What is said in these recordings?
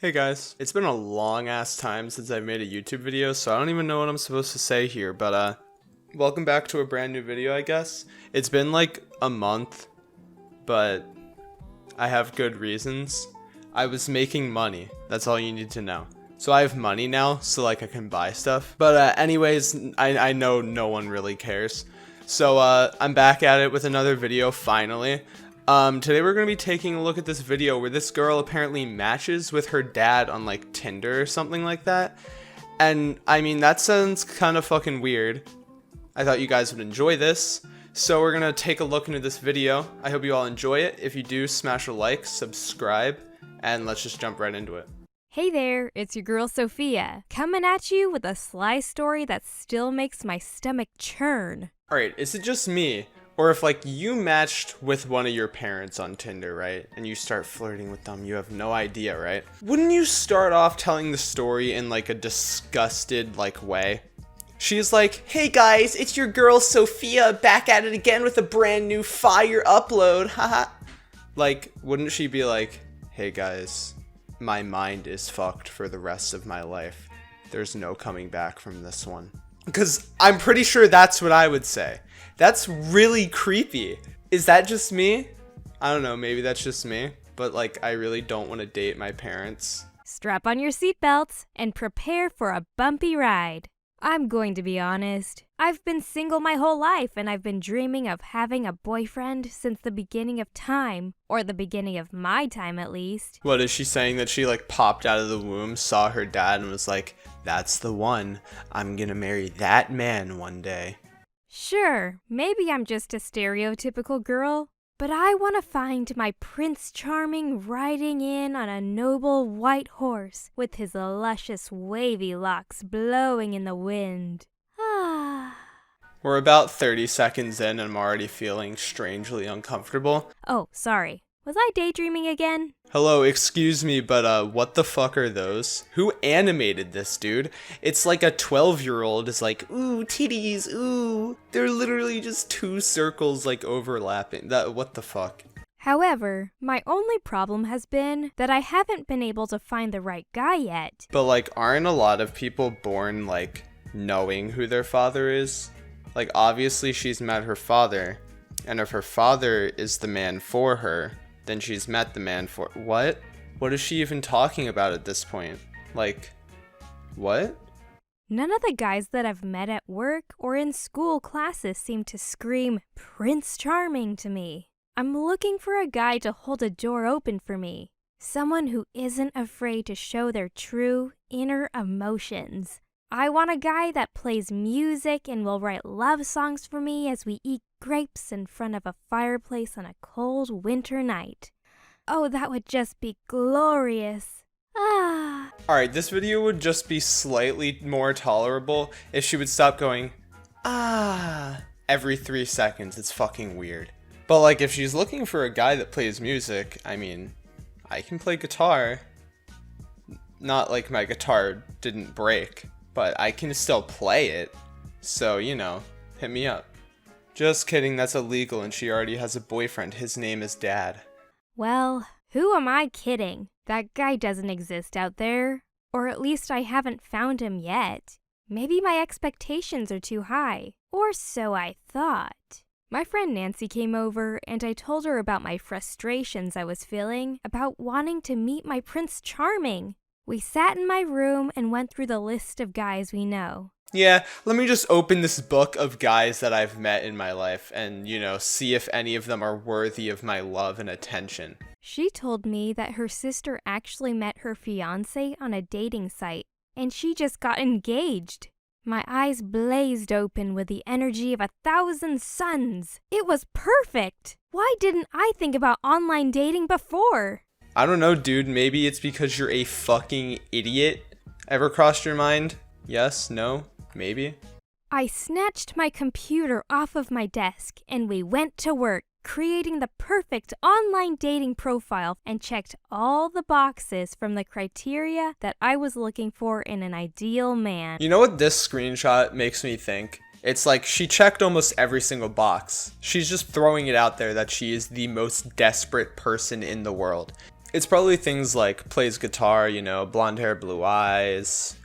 Hey guys, it's been a long ass time since I made a YouTube video, so I don't even know what I'm supposed to say here, but welcome back to a brand new video, I guess. It's been like a month, but I have good reasons. I was making money, that's all you need to know. So I have money now, so like I can buy stuff. But anyways, I know no one really cares. So I'm back at it with another video, finally. Today we're going to be taking a look at this video where this girl apparently matches with her dad on like Tinder or something like that. And I mean, that sounds kind of fucking weird. I thought you guys would enjoy this. So we're going to take a look into this video. I hope you all enjoy it. If you do, smash a like, subscribe, and let's just jump right into it. Hey there, it's your girl Sophia, coming at you with a sly story that still makes my stomach churn. Alright, is it just me? Or if like you matched with one of your parents on Tinder, right? And you start flirting with them, you have no idea, right? Wouldn't you start off telling the story in like a disgusted like way? She's like, hey guys, it's your girl Sophia back at it again with a brand new fire upload, haha. Like, wouldn't she be like, hey guys, my mind is fucked for the rest of my life. There's no coming back from this one. Because I'm pretty sure that's what I would say. That's really creepy. Is that just me? I don't know, maybe that's just me. But like, I really don't want to date my parents. Strap on your seatbelts and prepare for a bumpy ride. I'm going to be honest. I've been single my whole life and I've been dreaming of having a boyfriend since the beginning of time. Or the beginning of my time at least. What, is she saying that she like popped out of the womb, saw her dad and was like, that's the one. I'm gonna marry that man one day. Sure, maybe I'm just a stereotypical girl, but I want to find my Prince Charming riding in on a noble white horse with his luscious wavy locks blowing in the wind. Ah. We're about 30 seconds in and I'm already feeling strangely uncomfortable. Oh, sorry. Was I daydreaming again? Hello, excuse me, but what the fuck are those? Who animated this, dude? It's like a 12-year-old is like, ooh, titties, ooh. They're literally just two circles like overlapping. What the fuck? However, my only problem has been that I haven't been able to find the right guy yet. But like, aren't a lot of people born like knowing who their father is? Like, obviously she's met her father, and if her father is the man for her, then she's met the man for... What? What is she even talking about at this point? Like, what? None of the guys that I've met at work or in school classes seem to scream Prince Charming to me. I'm looking for a guy to hold a door open for me. Someone who isn't afraid to show their true inner emotions. I want a guy that plays music and will write love songs for me as we eat grapes in front of a fireplace on a cold winter night. Oh, that would just be glorious. Ah. Alright, this video would just be slightly more tolerable if she would stop going, ah, every 3 seconds. It's fucking weird. But like, if she's looking for a guy that plays music, I mean, I can play guitar. Not like my guitar didn't break, but I can still play it. So, you know, hit me up. Just kidding, that's illegal and she already has a boyfriend. His name is Dad. Well, who am I kidding? That guy doesn't exist out there. Or at least I haven't found him yet. Maybe my expectations are too high. Or so I thought. My friend Nancy came over and I told her about my frustrations I was feeling about wanting to meet my Prince Charming. We sat in my room and went through the list of guys we know. Yeah, let me just open this book of guys that I've met in my life and, you know, see if any of them are worthy of my love and attention. She told me that her sister actually met her fiancé on a dating site, and she just got engaged. My eyes blazed open with the energy of 1,000 suns. It was perfect! Why didn't I think about online dating before? I don't know, dude. Maybe it's because you're a fucking idiot. Ever crossed your mind? Yes? No? Maybe? I snatched my computer off of my desk and we went to work, creating the perfect online dating profile and checked all the boxes from the criteria that I was looking for in an ideal man. You know what this screenshot makes me think? It's like she checked almost every single box. She's just throwing it out there that she is the most desperate person in the world. It's probably things like plays guitar, you know, blonde hair, blue eyes,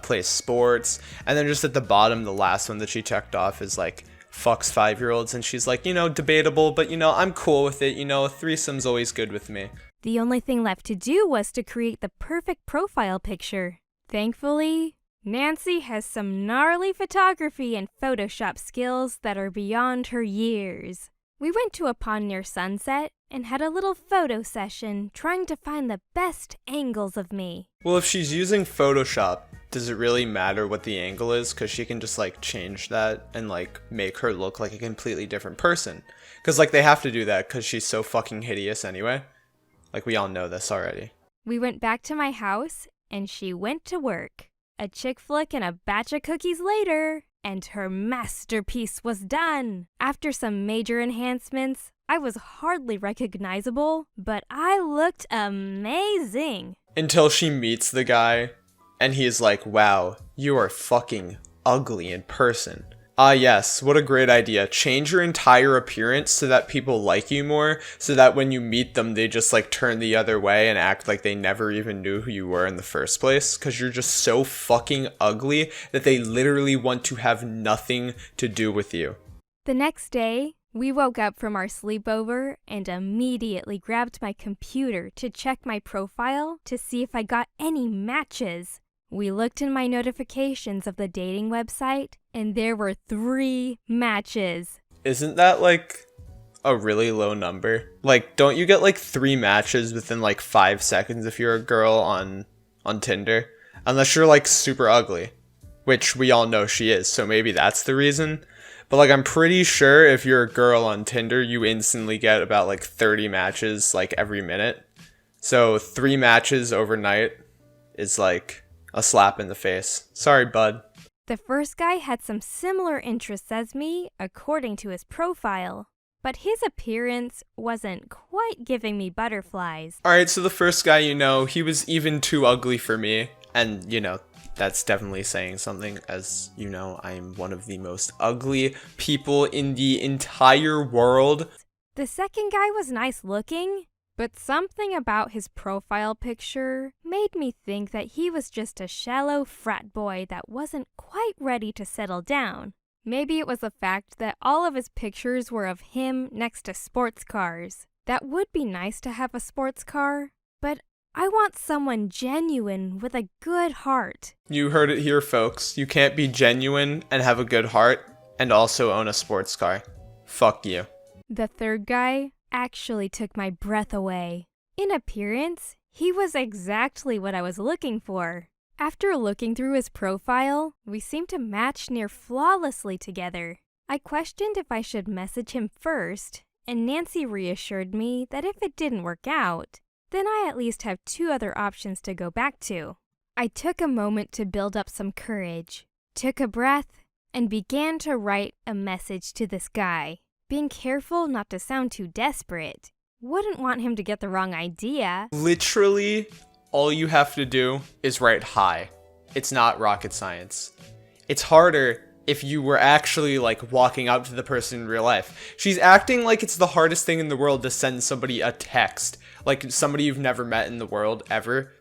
plays sports. And then just at the bottom, the last one that she checked off is like fucks 5-year-olds. And she's like, you know, debatable, but you know, I'm cool with it. You know, a threesome's always good with me. The only thing left to do was to create the perfect profile picture. Thankfully, Nancy has some gnarly photography and Photoshop skills that are beyond her years. We went to a pond near sunset and had a little photo session trying to find the best angles of me. Well, if she's using Photoshop, does it really matter what the angle is? Because she can just like change that and like make her look like a completely different person. Because like they have to do that because she's so fucking hideous anyway. Like we all know this already. We went back to my house and she went to work. A chick flick and a batch of cookies later, and her masterpiece was done. After some major enhancements, I was hardly recognizable, but I looked amazing. Until she meets the guy, and he's like, wow, you are fucking ugly in person. Ah yes, what a great idea. Change your entire appearance so that people like you more, so that when you meet them, they just like turn the other way and act like they never even knew who you were in the first place, because you're just so fucking ugly that they literally want to have nothing to do with you. The next day, we woke up from our sleepover and immediately grabbed my computer to check my profile to see if I got any matches. We looked in my notifications of the dating website, and there were 3 matches. Isn't that like a really low number? Like, don't you get like 3 matches within like 5 seconds if you're a girl on Tinder? Unless you're like super ugly, which we all know she is, so maybe that's the reason. But like, I'm pretty sure if you're a girl on Tinder, you instantly get about like 30 matches like every minute. So 3 matches overnight is like a slap in the face. Sorry, bud. The first guy had some similar interests as me, according to his profile, but his appearance wasn't quite giving me butterflies. Alright, so the first guy, you know, he was even too ugly for me. And, you know, that's definitely saying something, as you know, I'm one of the most ugly people in the entire world. The second guy was nice looking, but something about his profile picture made me think that he was just a shallow frat boy that wasn't quite ready to settle down. Maybe it was the fact that all of his pictures were of him next to sports cars. That would be nice to have a sports car, but I want someone genuine with a good heart. You heard it here, folks. You can't be genuine and have a good heart and also own a sports car. Fuck you. The third guy actually took my breath away. In appearance, he was exactly what I was looking for. After looking through his profile, we seemed to match near flawlessly together. I questioned if I should message him first, and Nancy reassured me that if it didn't work out, then I at least have 2 other options to go back to. I took a moment to build up some courage, took a breath, and began to write a message to this guy, being careful not to sound too desperate. Wouldn't want him to get the wrong idea. Literally, all you have to do is write hi. It's not rocket science. It's harder if you were actually like walking up to the person in real life. She's acting like it's the hardest thing in the world to send somebody a text, like somebody you've never met in the world ever.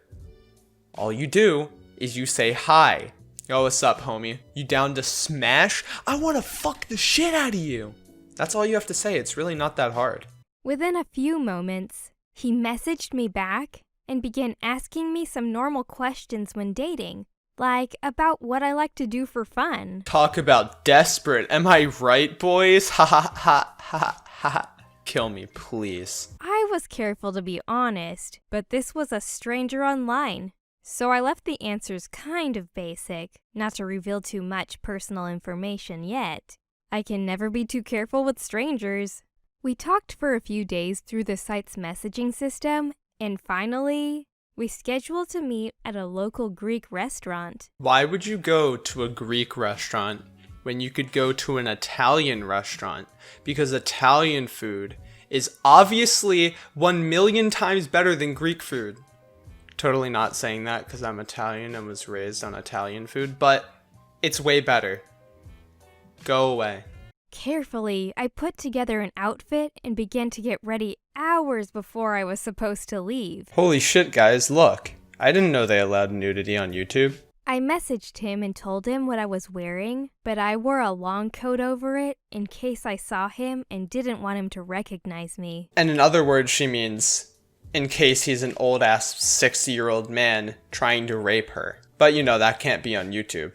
All you do is you say hi. Yo, what's up, homie? You down to smash? I want to fuck the shit out of you. That's all you have to say. It's really not that hard. Within a few moments, he messaged me back and began asking me some normal questions when dating, like about what I like to do for fun. Talk about desperate. Am I right, boys? Ha ha ha ha ha. Kill me, please. I was careful to be honest, but this was a stranger online, so I left the answers kind of basic, not to reveal too much personal information yet. I can never be too careful with strangers. We talked for a few days through the site's messaging system, and finally, we scheduled to meet at a local Greek restaurant. Why would you go to a Greek restaurant when you could go to an Italian restaurant? Because Italian food is obviously 1,000,000 times better than Greek food. Totally not saying that because I'm Italian and was raised on Italian food, but it's way better. Go away. Carefully, I put together an outfit and began to get ready hours before I was supposed to leave. Holy shit, guys, look. I didn't know they allowed nudity on YouTube. I messaged him and told him what I was wearing, but I wore a long coat over it in case I saw him and didn't want him to recognize me. And in other words, she means in case he's an old-ass 60-year-old man trying to rape her. But you know, that can't be on YouTube.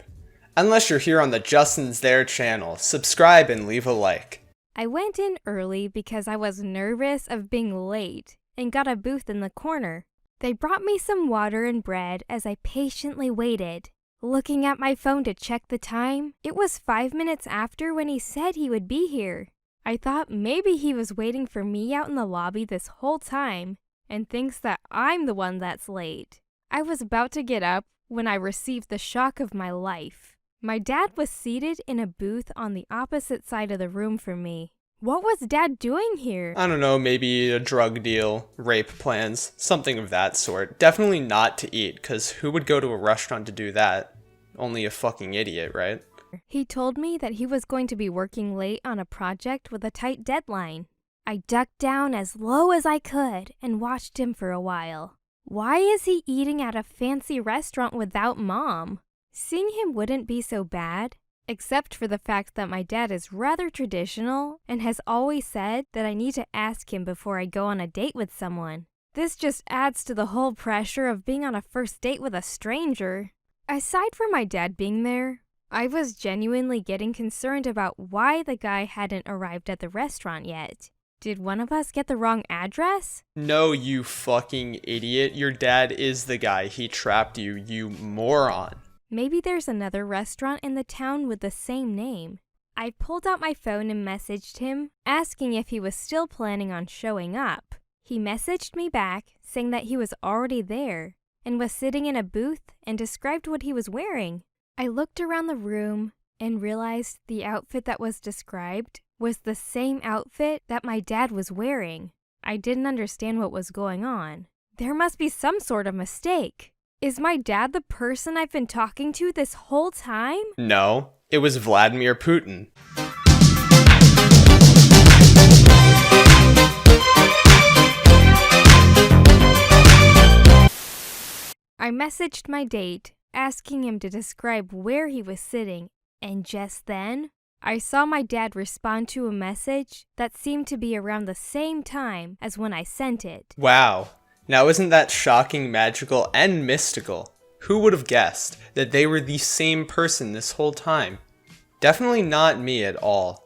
Unless you're here on the JustinsThere channel, subscribe and leave a like. I went in early because I was nervous of being late and got a booth in the corner. They brought me some water and bread as I patiently waited. Looking at my phone to check the time, it was 5 minutes after when he said he would be here. I thought maybe he was waiting for me out in the lobby this whole time and thinks that I'm the one that's late. I was about to get up when I received the shock of my life. My dad was seated in a booth on the opposite side of the room from me. What was Dad doing here? I don't know, maybe a drug deal, rape plans, something of that sort. Definitely not to eat, because who would go to a restaurant to do that? Only a fucking idiot, right? He told me that he was going to be working late on a project with a tight deadline. I ducked down as low as I could and watched him for a while. Why is he eating at a fancy restaurant without Mom? Seeing him wouldn't be so bad, except for the fact that my dad is rather traditional and has always said that I need to ask him before I go on a date with someone. This just adds to the whole pressure of being on a first date with a stranger. Aside from my dad being there, I was genuinely getting concerned about why the guy hadn't arrived at the restaurant yet. Did one of us get the wrong address? No, you fucking idiot. Your dad is the guy. He trapped you, you moron. Maybe there's another restaurant in the town with the same name. I pulled out my phone and messaged him, asking if he was still planning on showing up. He messaged me back, saying that he was already there and was sitting in a booth and described what he was wearing. I looked around the room and realized the outfit that was described was the same outfit that my dad was wearing. I didn't understand what was going on. There must be some sort of mistake. Is my dad the person I've been talking to this whole time? No, it was Vladimir Putin. I messaged my date, asking him to describe where he was sitting, and just then, I saw my dad respond to a message that seemed to be around the same time as when I sent it. Wow. Now isn't that shocking, magical, and mystical? Who would have guessed that they were the same person this whole time? Definitely not me at all.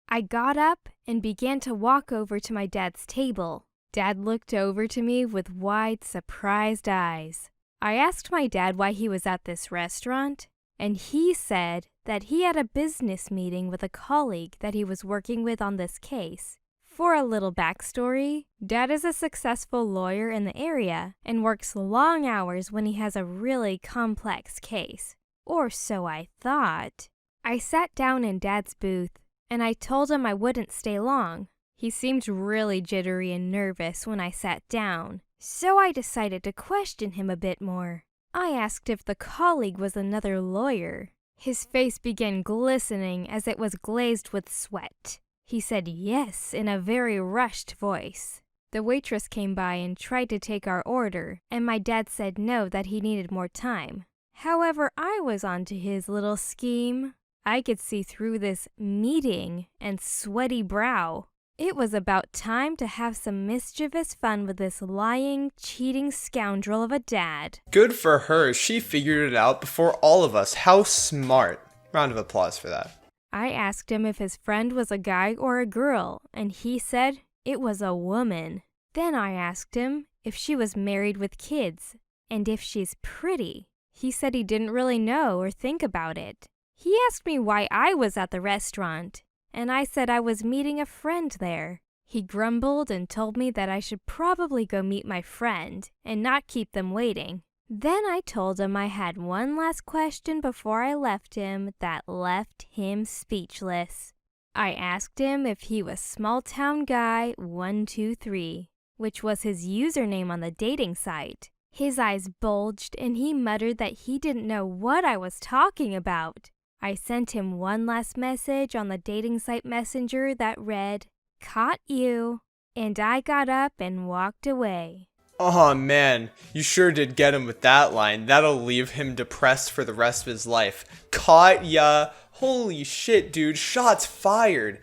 I got up and began to walk over to my dad's table. Dad looked over to me with wide, surprised eyes. I asked my dad why he was at this restaurant, and he said that he had a business meeting with a colleague that he was working with on this case. For a little backstory, Dad is a successful lawyer in the area and works long hours when he has a really complex case. Or so I thought. I sat down in Dad's booth and I told him I wouldn't stay long. He seemed really jittery and nervous when I sat down, so I decided to question him a bit more. I asked if the colleague was another lawyer. His face began glistening as it was glazed with sweat. He said yes in a very rushed voice. The waitress came by and tried to take our order, and my dad said no, that he needed more time. However, I was onto his little scheme. I could see through this meeting and sweaty brow. It was about time to have some mischievous fun with this lying, cheating scoundrel of a dad. Good for her. She figured it out before all of us. How smart. Round of applause for that. I asked him if his friend was a guy or a girl, and he said it was a woman. Then I asked him if she was married with kids, and if she's pretty. He said he didn't really know or think about it. He asked me why I was at the restaurant, and I said I was meeting a friend there. He grumbled and told me that I should probably go meet my friend and not keep them waiting. Then I told him I had one last question before I left him that left him speechless. I asked him if he was Small Town Guy 123, which was his username on the dating site. His eyes bulged and he muttered that he didn't know what I was talking about. I sent him one last message on the dating site Messenger that read, "Caught you," and I got up and walked away. Oh man, you sure did get him with that line. That'll leave him depressed for the rest of his life. Caught ya. Holy shit, dude. Shots fired.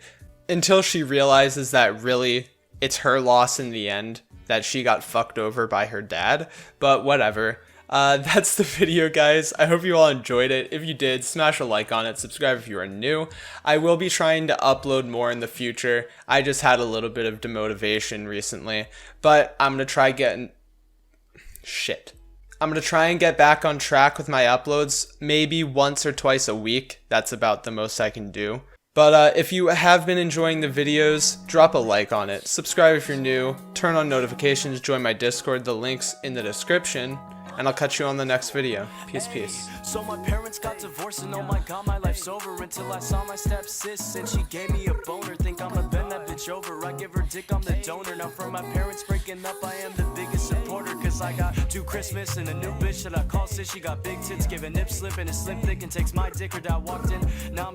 Until she realizes that really it's her loss in the end, that she got fucked over by her dad. But whatever. That's the video, guys. I hope you all enjoyed it. If you did, smash a like on it, subscribe if you are new. I will be trying to upload more in the future. I just had a little bit of demotivation recently, but I'm gonna try getting I'm gonna try and get back on track with my uploads, maybe once or twice a week. That's about the most I can do. But if you have been enjoying the videos, drop a like on it, subscribe if you're new, turn on notifications, join my Discord, the link's in the description. And I'll catch you on the next video. Peace, peace. So my parents got divorced and oh my god, my life's over. Until I saw my stepsis and she gave me a boner. Think I'ma bend that bitch over, I give her dick, I'm the donor. Now for my parents breaking up, I am the biggest supporter. Cause I got 2 Christmas and a new bitch that I call sis. She got big tits, give a nip slip and a slim thick and takes my dick. Her dad walked in, now I'm